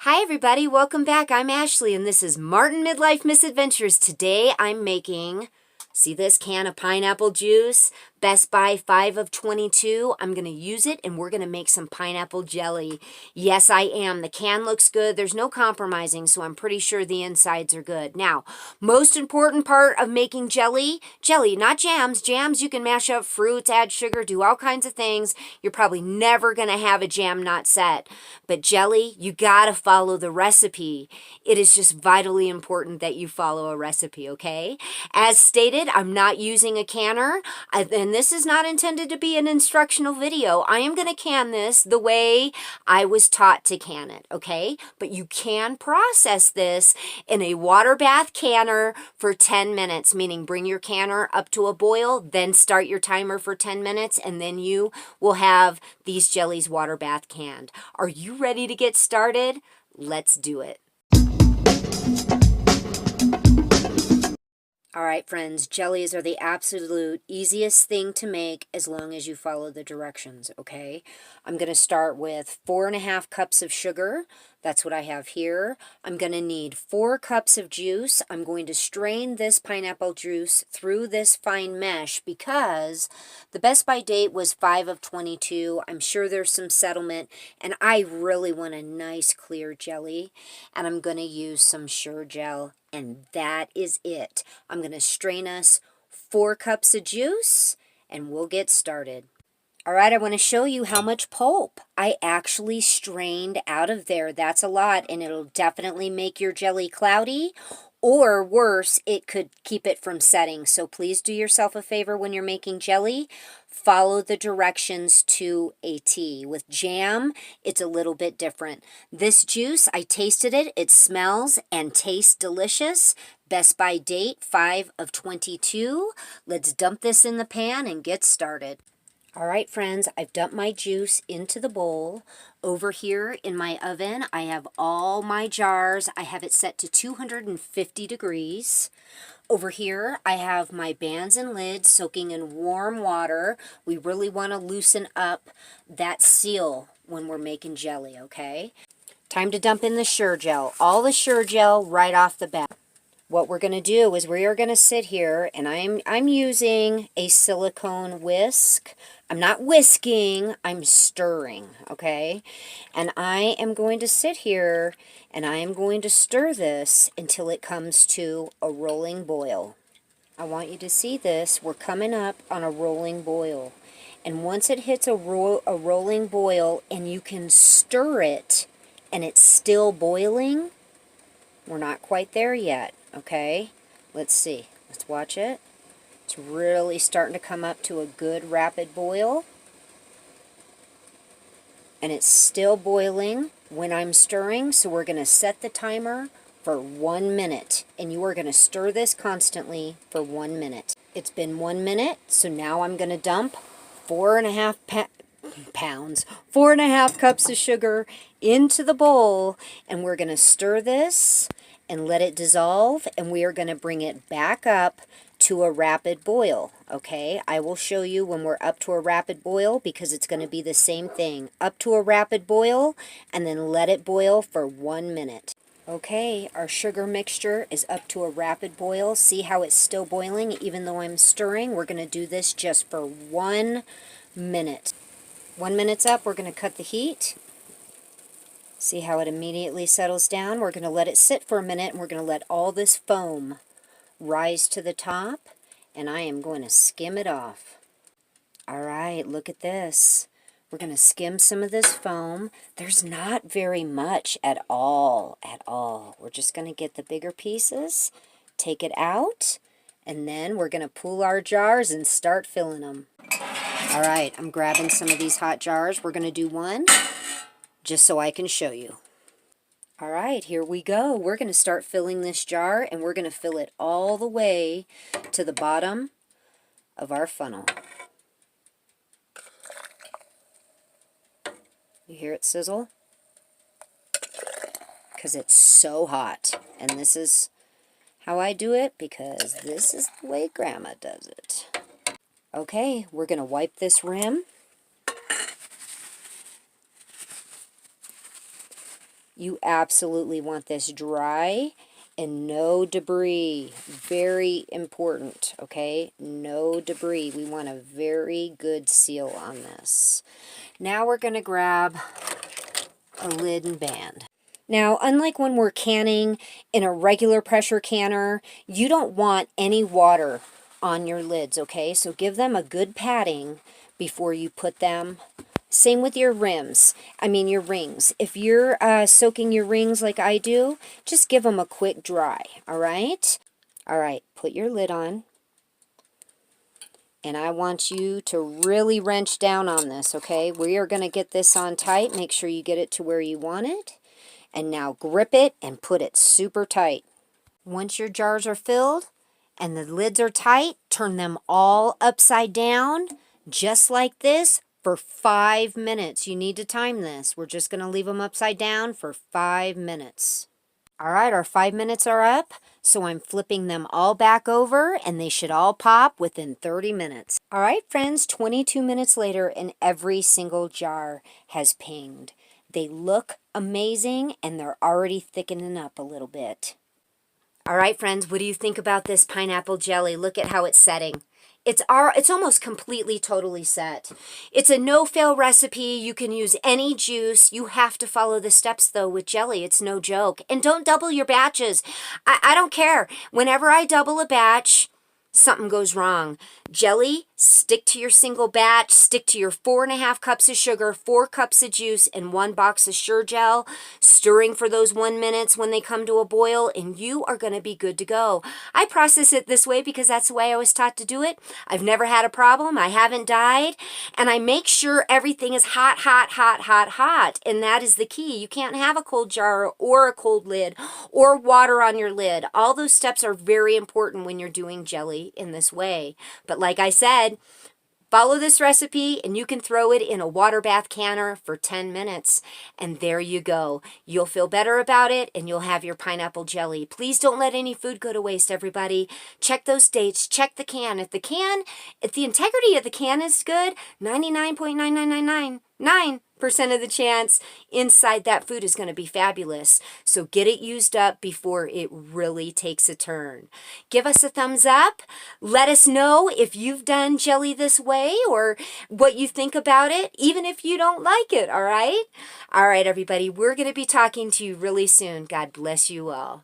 Hi everybody, welcome back. I'm Ashley and this is Martin Midlife Misadventures. Today I'm making, see this can of pineapple juice? Best Buy 5 of 22. I'm going to use it and we're going to make some pineapple jelly. Yes, I am. The can looks good. There's no compromising, so I'm pretty sure the insides are good. Now, most important part of making jelly, not jams. Jams, you can mash up fruits, add sugar, do all kinds of things. You're probably never going to have a jam not set. But jelly, you got to follow the recipe. It is just vitally important that you follow a recipe, okay? As stated, I'm not using a canner. And this is not intended to be an instructional video. I am going to can this the way I was taught to can it, okay? But you can process this in a water bath canner for 10 minutes, meaning bring your canner up to a boil, then start your timer for 10 minutes, and then you will have these jellies water bath canned. Are you ready to get started? Let's do it. All right, friends, jellies are the absolute easiest thing to make as long as you follow the directions, okay? I'm going to start with 4.5 cups of sugar. That's what I have here. I'm going to need 4 cups of juice. I'm going to strain this pineapple juice through this fine mesh because the Best By date was 5 of 22. I'm sure there's some settlement, and I really want a nice clear jelly, and I'm going to use some Sure Jell. And that is it. I'm going to strain us 4 cups of juice and we'll get started. All right, I want to show you how much pulp I actually strained out of there. That's a lot, and it'll definitely make your jelly cloudy, or worse, it could keep it from setting. So please do yourself a favor when you're making jelly. Follow the directions to a T. With jam, it's a little bit different. This juice, I tasted it. It smells and tastes delicious. Best By date, 5 of 22. Let's dump this in the pan and get started. All right, friends, I've dumped my juice into the bowl. Over here in my oven, I have all my jars. I have it set to 250 degrees. Over here, I have my bands and lids soaking in warm water. We really want to loosen up that seal when we're making jelly, okay? Time to dump in the Sure Jell. All the Sure Jell right off the bat. What we're going to do is we are going to sit here, and I'm using a silicone whisk. I'm not whisking, I'm stirring, okay? And I am going to sit here, and I am going to stir this until it comes to a rolling boil. I want you to see this. We're coming up on a rolling boil. And once it hits a rolling boil and you can stir it and it's still boiling, we're not quite there yet, okay? Let's see. Let's watch it. It's really starting to come up to a good rapid boil. And it's still boiling when I'm stirring, so we're going to set the timer for 1 minute. And you are going to stir this constantly for 1 minute. It's been 1 minute, so now I'm going to dump 4.5 cups of sugar into the bowl, and we're going to stir this and let it dissolve, and we are going to bring it back up to a rapid boil, okay? I will show you when we're up to a rapid boil because it's going to be the same thing. Up to a rapid boil, and then let it boil for 1 minute. Okay, our sugar mixture is up to a rapid boil. See how it's still boiling even though I'm stirring? We're going to do this just for 1 minute. 1 minute's up, we're going to cut the heat. See how it immediately settles down? We're going to let it sit for a minute, and we're going to let all this foam rise to the top, and I am going to skim it off. All right, look at this. We're going to skim some of this foam. There's not very much at all. We're just going to get the bigger pieces, take it out, and then we're going to pull our jars and start filling them. All right, I'm grabbing some of these hot jars. We're going to do one just so I can show you. All right, here we go. We're going to start filling this jar, and we're going to fill it all the way to the bottom of our funnel. You hear it sizzle? Because it's so hot. And this is how I do it because this is the way Grandma does it. Okay, we're going to wipe this rim. You absolutely want this dry and no debris. Very important, okay? No debris. We want a very good seal on this. Now we're going to grab a lid and band. Now, unlike when we're canning in a regular pressure canner, you don't want any water on your lids, okay? So give them a good patting before you put them. Same with your rims. Your rings. If you're soaking your rings like I do, just give them a quick dry, all right? All right, put your lid on. And I want you to really wrench down on this, okay? We are going to get this on tight. Make sure you get it to where you want it. And now grip it and put it super tight. Once your jars are filled and the lids are tight, turn them all upside down, just like this, for 5 minutes. You need to time this. We're just going to leave them upside down for 5 minutes. All right, our 5 minutes are up, so I'm flipping them all back over, and they should all pop within 30 minutes. All right, friends, 22 minutes later, and every single jar has pinged. They look amazing, and they're already thickening up a little bit. All right, friends, what do you think about this pineapple jelly? Look at how it's setting. It's almost completely, totally set. It's a no-fail recipe. You can use any juice. You have to follow the steps, though, with jelly. It's no joke. And don't double your batches. I don't care. Whenever I double a batch, something goes wrong. Jelly, stick to your single batch, stick to your 4.5 cups of sugar, 4 cups of juice, and 1 box of Sure Gel, stirring for those 1 minutes when they come to a boil, and you are going to be good to go. I process it this way because that's the way I was taught to do it. I've never had a problem. I haven't died, and I make sure everything is hot, hot, hot, hot, hot, and that is the key. You can't have a cold jar or a cold lid or water on your lid. All those steps are very important when you're doing jelly in this way. But like I said, follow this recipe and you can throw it in a water bath canner for 10 minutes. And there you go. You'll feel better about it and you'll have your pineapple jelly. Please don't let any food go to waste, everybody. Check those dates. Check the can. If the integrity of the can is good, 99.99999% of the chance inside that food is going to be fabulous. So get it used up before it really takes a turn. Give us a thumbs up. Let us know if you've done jelly this way or what you think about it, even if you don't like it, all right? All right, everybody, we're going to be talking to you really soon. God bless you all.